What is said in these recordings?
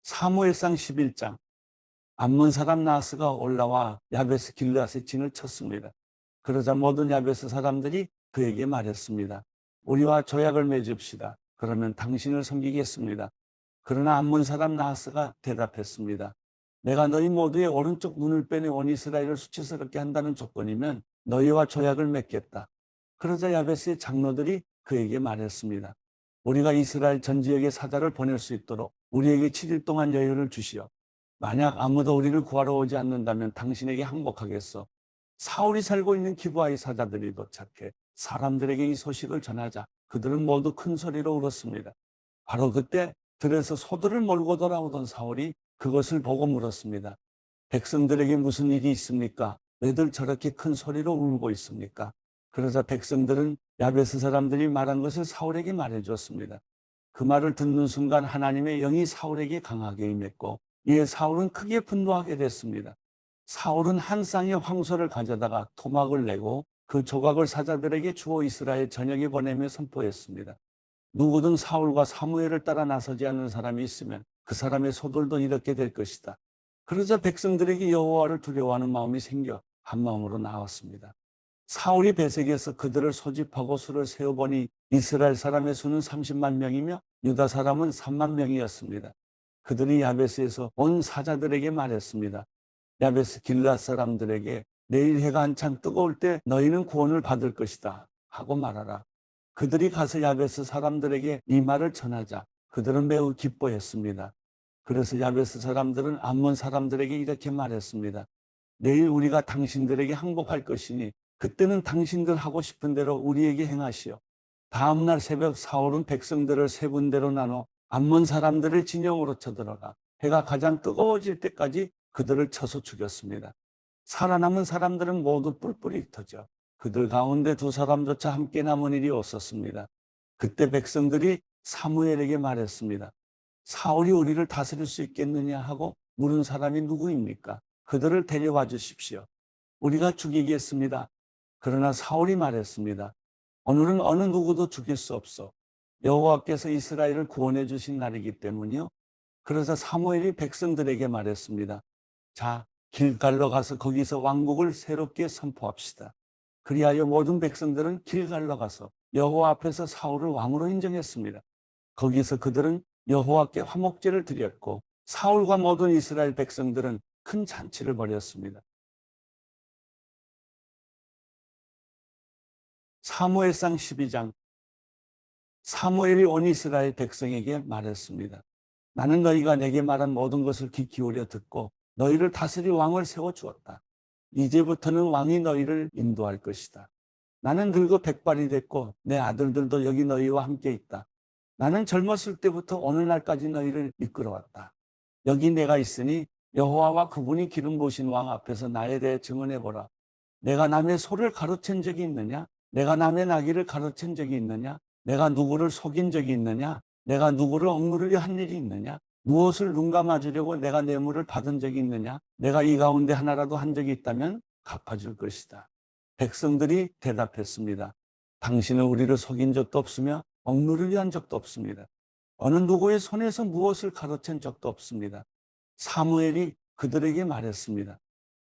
사무엘상 11장. 암몬 사람 나하스가 올라와 야베스 길르앗에 진을 쳤습니다. 그러자 모든 야베스 사람들이 그에게 말했습니다. 우리와 조약을 맺읍시다. 그러면 당신을 섬기겠습니다. 그러나 암몬 사람 나하스가 대답했습니다. 내가 너희 모두의 오른쪽 눈을 빼내 온 이스라엘을 수치스럽게 한다는 조건이면 너희와 조약을 맺겠다. 그러자 야베스의 장로들이 그에게 말했습니다. 우리가 이스라엘 전 지역에 사자를 보낼 수 있도록 우리에게 7일 동안 여유를 주시오. 만약 아무도 우리를 구하러 오지 않는다면 당신에게 항복하겠소. 사울이 살고 있는 기브아의 사자들이 도착해 사람들에게 이 소식을 전하자 그들은 모두 큰 소리로 울었습니다. 바로 그때 들에서 소들을 몰고 돌아오던 사울이 그것을 보고 물었습니다. 백성들에게 무슨 일이 있습니까? 왜들 저렇게 큰 소리로 울고 있습니까? 그러자 백성들은 야베스 사람들이 말한 것을 사울에게 말해주었습니다. 그 말을 듣는 순간 하나님의 영이 사울에게 강하게 임했고 이에 사울은 크게 분노하게 됐습니다. 사울은 한 쌍의 황소를 가져다가 토막을 내고 그 조각을 사자들에게 주어 이스라엘 전역에 보내며 선포했습니다. 누구든 사울과 사무엘을 따라 나서지 않는 사람이 있으면 그 사람의 소들도 이렇게 될 것이다. 그러자 백성들에게 여호와를 두려워하는 마음이 생겨 한 마음으로 나왔습니다. 사울이 배색에서 그들을 소집하고 수를 세어보니 이스라엘 사람의 수는 30만 명이며 유다 사람은 3만 명이었습니다. 그들이 야베스에서 온 사자들에게 말했습니다. 야베스 길앗 사람들에게 내일 해가 한창 뜨거울 때 너희는 구원을 받을 것이다 하고 말하라. 그들이 가서 야베스 사람들에게 이 말을 전하자 그들은 매우 기뻐했습니다. 그래서 야베스 사람들은 암몬 사람들에게 이렇게 말했습니다. 내일 우리가 당신들에게 항복할 것이니 그때는 당신들 하고 싶은 대로 우리에게 행하시오. 다음 날 새벽 사울은 백성들을 세 군데로 나눠 암몬 사람들을 진영으로 쳐들어가 해가 가장 뜨거워질 때까지 그들을 쳐서 죽였습니다. 살아남은 사람들은 모두 뿔뿔이 흩어져 그들 가운데 두 사람조차 함께 남은 일이 없었습니다. 그때 백성들이 사무엘에게 말했습니다. 사울이 우리를 다스릴 수 있겠느냐 하고 물은 사람이 누구입니까? 그들을 데려와 주십시오. 우리가 죽이겠습니다. 그러나 사울이 말했습니다. 오늘은 어느 누구도 죽일 수 없어. 여호와께서 이스라엘을 구원해 주신 날이기 때문이요. 그래서 사무엘이 백성들에게 말했습니다. 자, 길갈로 가서 거기서 왕국을 새롭게 선포합시다. 그리하여 모든 백성들은 길갈로 가서 여호와 앞에서 사울을 왕으로 인정했습니다. 거기서 그들은 여호와께 화목제를 드렸고 사울과 모든 이스라엘 백성들은 큰 잔치를 벌였습니다. 사무엘상 12장. 사무엘이 온 이스라엘 백성에게 말했습니다. 나는 너희가 내게 말한 모든 것을 귀 기울여 듣고 너희를 다스릴 왕을 세워주었다. 이제부터는 왕이 너희를 인도할 것이다. 나는 늙어 백발이 됐고 내 아들들도 여기 너희와 함께 있다. 나는 젊었을 때부터 오늘날까지 너희를 이끌어왔다. 여기 내가 있으니 여호와와 그분이 기름 부으신 왕 앞에서 나에 대해 증언해보라. 내가 남의 소를 가로챈 적이 있느냐? 내가 남의 나귀를 가로챈 적이 있느냐? 내가 누구를 속인 적이 있느냐? 내가 누구를 억누르려 한 일이 있느냐? 무엇을 눈 감아주려고 내가 뇌물을 받은 적이 있느냐? 내가 이 가운데 하나라도 한 적이 있다면 갚아줄 것이다. 백성들이 대답했습니다. 당신은 우리를 속인 적도 없으며 억누르려 한 적도 없습니다. 어느 누구의 손에서 무엇을 가로챈 적도 없습니다. 사무엘이 그들에게 말했습니다.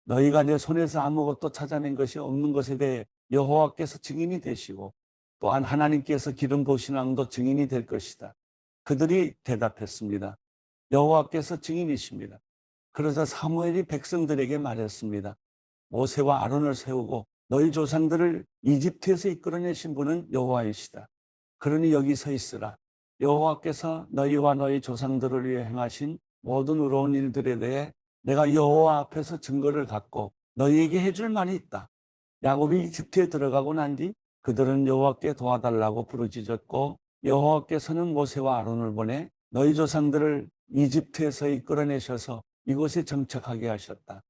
너희가 내 손에서 아무것도 찾아낸 것이 없는 것에 대해 여호와께서 증인이 되시고 또한 하나님께서 기름 부으신 왕도 증인이 될 것이다. 그들이 대답했습니다. 여호와께서 증인이십니다. 그러자 사무엘이 백성들에게 말했습니다. 모세와 아론을 세우고 너희 조상들을 이집트에서 이끌어내신 분은 여호와이시다. 그러니 여기 서 있으라. 여호와께서 너희와 너희 조상들을 위해 행하신 모든 의로운 일들에 대해 내가 여호와 앞에서 증거를 갖고 너희에게 해줄 말이 있다. 야곱이 이집트에 들어가고 난 뒤 그들은 여호와께 도와달라고 부르짖었고 여호와께서는 모세와 아론을 보내 너희 조상들을 이집트에서 이끌어내셔서 이곳에 정착하게 하셨다.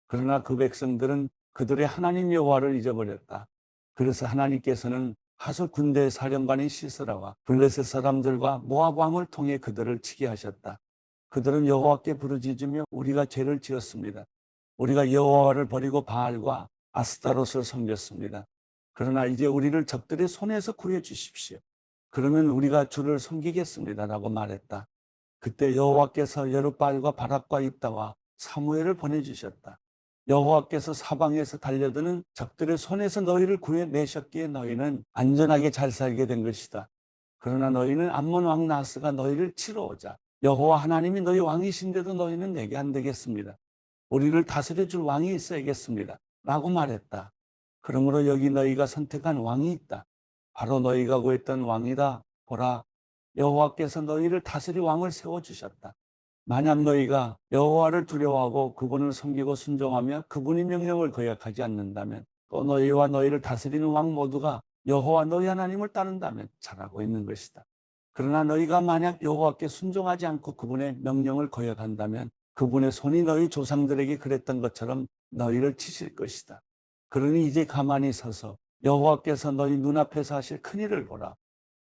그러나 그 백성들은 그들의 하나님 여호와를 잊어버렸다. 그래서 하나님께서는 하솔 군대 사령관인 시스라와 블레셋 사람들과 모압 왕을 통해 그들을 치게 하셨다. 그들은 여호와께 부르짖으며 우리가 죄를 지었습니다. 우리가 여호와를 버리고 바알과 아스타롯을 섬겼습니다. 그러나 이제 우리를 적들의 손에서 구해 주십시오. 그러면 우리가 주를 섬기겠습니다라고 말했다. 그때 여호와께서 여룻바알과 바락과 입다와 사무엘을 보내주셨다. 여호와께서 사방에서 달려드는 적들의 손에서 너희를 구해내셨기에 너희는 안전하게 잘 살게 된 것이다. 그러나 너희는 암몬 왕 나하스가 너희를 치러 오자 여호와 하나님이 너희 왕이신데도 너희는 내게 안 되겠습니다. 우리를 다스려 줄 왕이 있어야겠습니다. 라고 말했다. 그러므로 여기 너희가 선택한 왕이 있다. 바로 너희가 구했던 왕이다. 보라, 여호와께서 너희를 다스릴 왕을 세워주셨다. 만약 너희가 여호와를 두려워하고 그분을 섬기고 순종하며 그분의 명령을 거역하지 않는다면, 또 너희와 너희를 다스리는 왕 모두가 여호와 너희 하나님을 따른다면 잘하고 있는 것이다. 그러나 너희가 만약 여호와께 순종하지 않고 그분의 명령을 거역한다면 그분의 손이 너희 조상들에게 그랬던 것처럼 너희를 치실 것이다. 그러니 이제 가만히 서서 여호와께서 너희 눈앞에서 하실 큰일을 보라.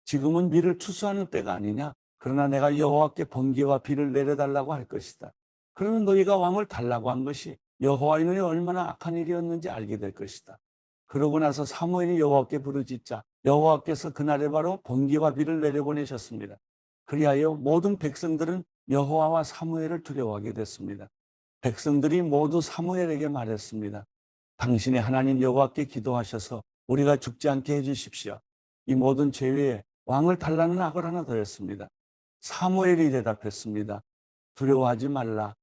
지금은 비를 추수하는 때가 아니냐? 그러나 내가 여호와께 번개와 비를 내려달라고 할 것이다. 그러면 너희가 왕을 달라고 한 것이 여호와의 눈에 얼마나 악한 일이었는지 알게 될 것이다. 그러고 나서 사무엘이 여호와께 부르짖자 여호와께서 그날에 바로 번개와 비를 내려보내셨습니다. 그리하여 모든 백성들은 여호와와 사무엘을 두려워하게 됐습니다. 백성들이 모두 사무엘에게 말했습니다. 당신의 하나님 여호와께 기도하셔서 우리가 죽지 않게 해주십시오. 이 모든 죄 위에 왕을 달라는 악을 하나 더했습니다. 사무엘이 대답했습니다. 두려워하지 말라.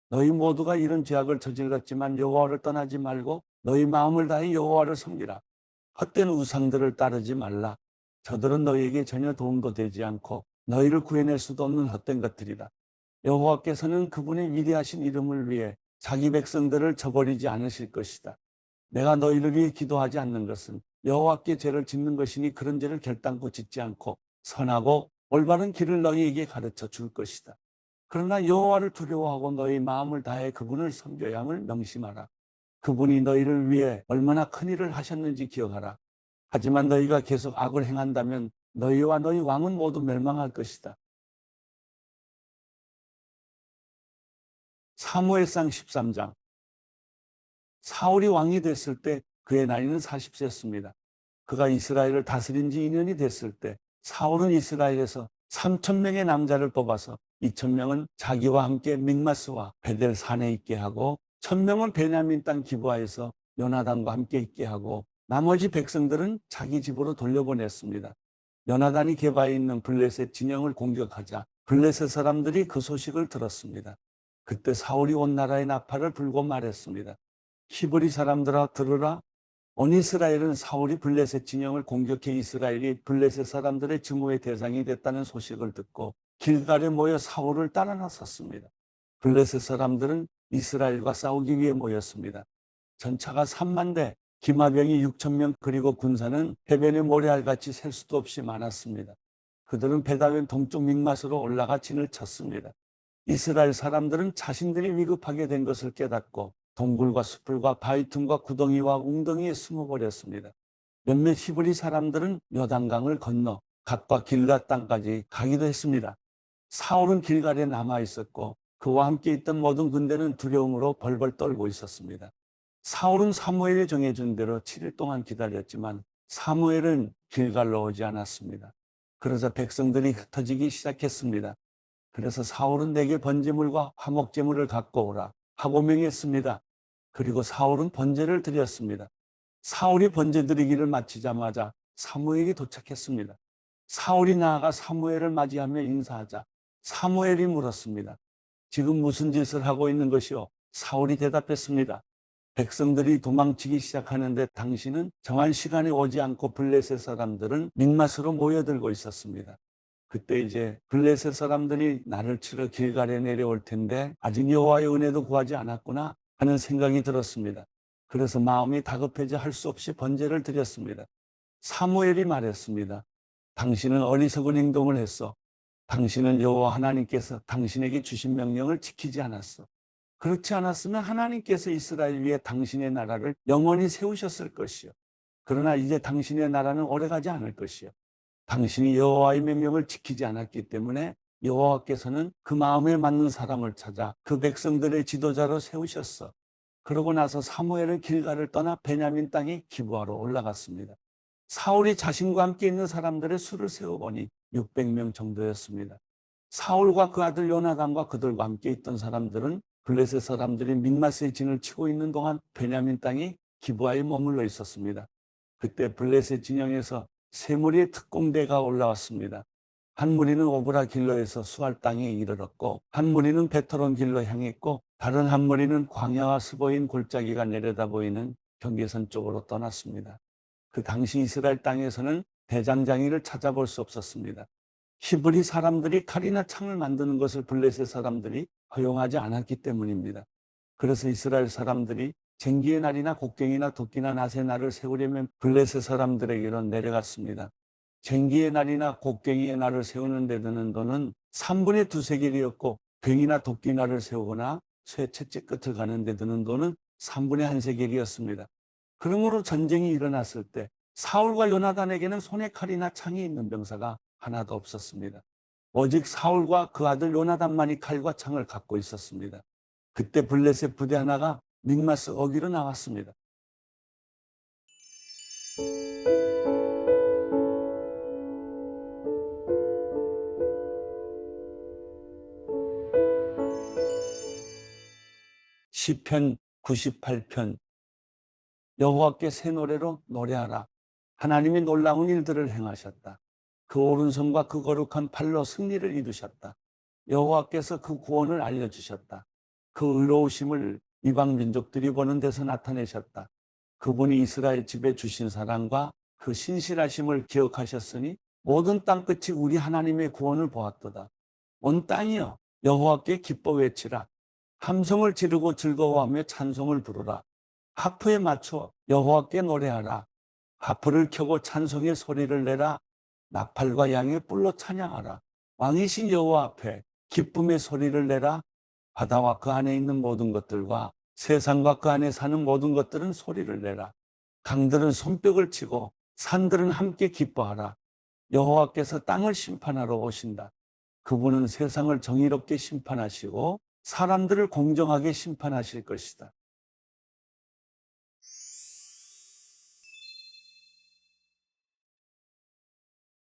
너희 모두가 이런 죄악을 저질렀지만 여호와를 떠나지 말고 너희 마음을 다해 여호와를 섬기라. 헛된 우상들을 따르지 말라. 저들은 너희에게 전혀 도움도 되지 않고 너희를 구해낼 수도 없는 헛된 것들이다. 여호와께서는 그분의 위대하신 이름을 위해 자기 백성들을 저버리지 않으실 것이다. 내가 너희를 위해 기도하지 않는 것은 여호와께 죄를 짓는 것이니 그런 죄를 결단코 짓지 않고 선하고 올바른 길을 너희에게 가르쳐 줄 것이다. 그러나 여호와를 두려워하고 너희 마음을 다해 그분을 섬겨야 함을 명심하라. 그분이 너희를 위해 얼마나 큰 일을 하셨는지 기억하라. 하지만 너희가 계속 악을 행한다면 너희와 너희 왕은 모두 멸망할 것이다. 사무엘상 13장. 사울이 왕이 됐을 때 그의 나이는 40세였습니다. 그가 이스라엘을 다스린 지 2년이 됐을 때 사울은 이스라엘에서 3,000명의 남자를 뽑아서 2,000명은 자기와 함께 믹마스와 베델 산에 있게 하고 1,000명은 베냐민 땅 기브아에서 요나단과 함께 있게 하고 나머지 백성들은 자기 집으로 돌려보냈습니다. 요나단이 게바에 있는 블레셋 진영을 공격하자 블레셋 사람들이 그 소식을 들었습니다. 그때 사울이 온 나라에 나팔을 불고 말했습니다. 히브리 사람들아 들으라. 온 이스라엘은 사울이 블레셋 진영을 공격해 이스라엘이 블레셋 사람들의 증오의 대상이 됐다는 소식을 듣고 길갈에 모여 사울을 따라 나섰습니다. 블레셋 사람들은 이스라엘과 싸우기 위해 모였습니다. 전차가 3만 대, 기마병이 6,000명, 그리고 군사는 해변의 모래알같이 셀 수도 없이 많았습니다. 그들은 베다웬 동쪽 믹맛으로 올라가 진을 쳤습니다. 이스라엘 사람들은 자신들이 위급하게 된 것을 깨닫고 동굴과 숲풀과 바위 틈과 구덩이와 웅덩이에 숨어버렸습니다. 몇몇 히브리 사람들은 요단강을 건너 갓과 길가 땅까지 가기도 했습니다. 사울은 길갈에 남아 있었고 그와 함께 있던 모든 군대는 두려움으로 벌벌 떨고 있었습니다. 사울은 사무엘이 정해준 대로 7일 동안 기다렸지만 사무엘은 길갈로 오지 않았습니다. 그러자 백성들이 흩어지기 시작했습니다. 그래서 사울은 내게 번제물과 화목제물을 갖고 오라 하고 명했습니다. 그리고 사울은 번제를 드렸습니다. 사울이 번제 드리기를 마치자마자 사무엘이 도착했습니다. 사울이 나아가 사무엘을 맞이하며 인사하자 사무엘이 물었습니다. 지금 무슨 짓을 하고 있는 것이오? 사울이 대답했습니다. 백성들이 도망치기 시작하는데 당신은 정한 시간에 오지 않고 블레셋 사람들은 믹맛으로 모여들고 있었습니다. 그때 이제 블레셋 사람들이 나를 치러 길갈에 내려올 텐데 아직 여호와의 은혜도 구하지 않았구나 하는 생각이 들었습니다. 그래서 마음이 다급해져 할 수 없이 번제를 드렸습니다. 사무엘이 말했습니다. 당신은 어리석은 행동을 했어. 당신은 여호와 하나님께서 당신에게 주신 명령을 지키지 않았어. 그렇지 않았으면 하나님께서 이스라엘 위에 당신의 나라를 영원히 세우셨을 것이요. 그러나 이제 당신의 나라는 오래가지 않을 것이요. 당신이 여호와의 명령을 지키지 않았기 때문에 여호와께서는 그 마음에 맞는 사람을 찾아 그 백성들의 지도자로 세우셨어. 그러고 나서 사무엘은 길갈을 떠나 베냐민 땅의 기브아로 올라갔습니다. 사울이 자신과 함께 있는 사람들의 수를 세어보니 600명 정도였습니다. 사울과 그 아들 요나단과 그들과 함께 있던 사람들은 블레셋 사람들이 mikmas의 진을 치고 있는 동안 베냐민 땅이 기브아에 머물러 있었습니다. 그때 블레셋 진영에서 세 무리의 특공대가 올라왔습니다. 한 무리는 오브라 길로에서 수알 땅에 이르렀고, 한 무리는 베토론 길로 향했고, 다른 한 무리는 광야와 스보인 골짜기가 내려다 보이는 경계선 쪽으로 떠났습니다. 그 당시 이스라엘 땅에서는 대장장이를 찾아볼 수 없었습니다. 히브리 사람들이 칼이나 창을 만드는 것을 블레셋 사람들이 허용하지 않았기 때문입니다. 그래서 이스라엘 사람들이 쟁기의 날이나 곡괭이나 도끼나 낫의 날을 세우려면 블레셋 사람들에게로 내려갔습니다. 쟁기의 날이나 곡괭이의 날을 세우는 데 드는 돈은 3분의 2세겔이었고, 괭이나 도끼 날을 세우거나 쇠 채찍 끝을 가는 데 드는 돈은 3분의 1세겔이었습니다. 그러므로 전쟁이 일어났을 때 사울과 요나단에게는 손에 칼이나 창이 있는 병사가 하나도 없었습니다. 오직 사울과 그 아들 요나단만이 칼과 창을 갖고 있었습니다. 그때 블레셋 부대 하나가 mikmas 어기로 나왔습니다. 시편 98편. 여호와께 새 노래로 노래하라. 하나님이 놀라운 일들을 행하셨다. 그 오른손과 그 거룩한 팔로 승리를 이루셨다. 여호와께서 그 구원을 알려주셨다. 그 의로우심을 이방 민족들이 보는 데서 나타내셨다. 그분이 이스라엘 집에 주신 사랑과 그 신실하심을 기억하셨으니 모든 땅끝이 우리 하나님의 구원을 보았도다. 온 땅이여 여호와께 기뻐 외치라. 함성을 지르고 즐거워하며 찬송을 부르라. 하프에 맞춰 여호와께 노래하라. 하프를 켜고 찬송의 소리를 내라. 나팔과 양의 뿔로 찬양하라. 왕이신 여호와 앞에 기쁨의 소리를 내라. 바다와 그 안에 있는 모든 것들과 세상과 그 안에 사는 모든 것들은 소리를 내라. 강들은 손뼉을 치고 산들은 함께 기뻐하라. 여호와께서 땅을 심판하러 오신다. 그분은 세상을 정의롭게 심판하시고 사람들을 공정하게 심판하실 것이다.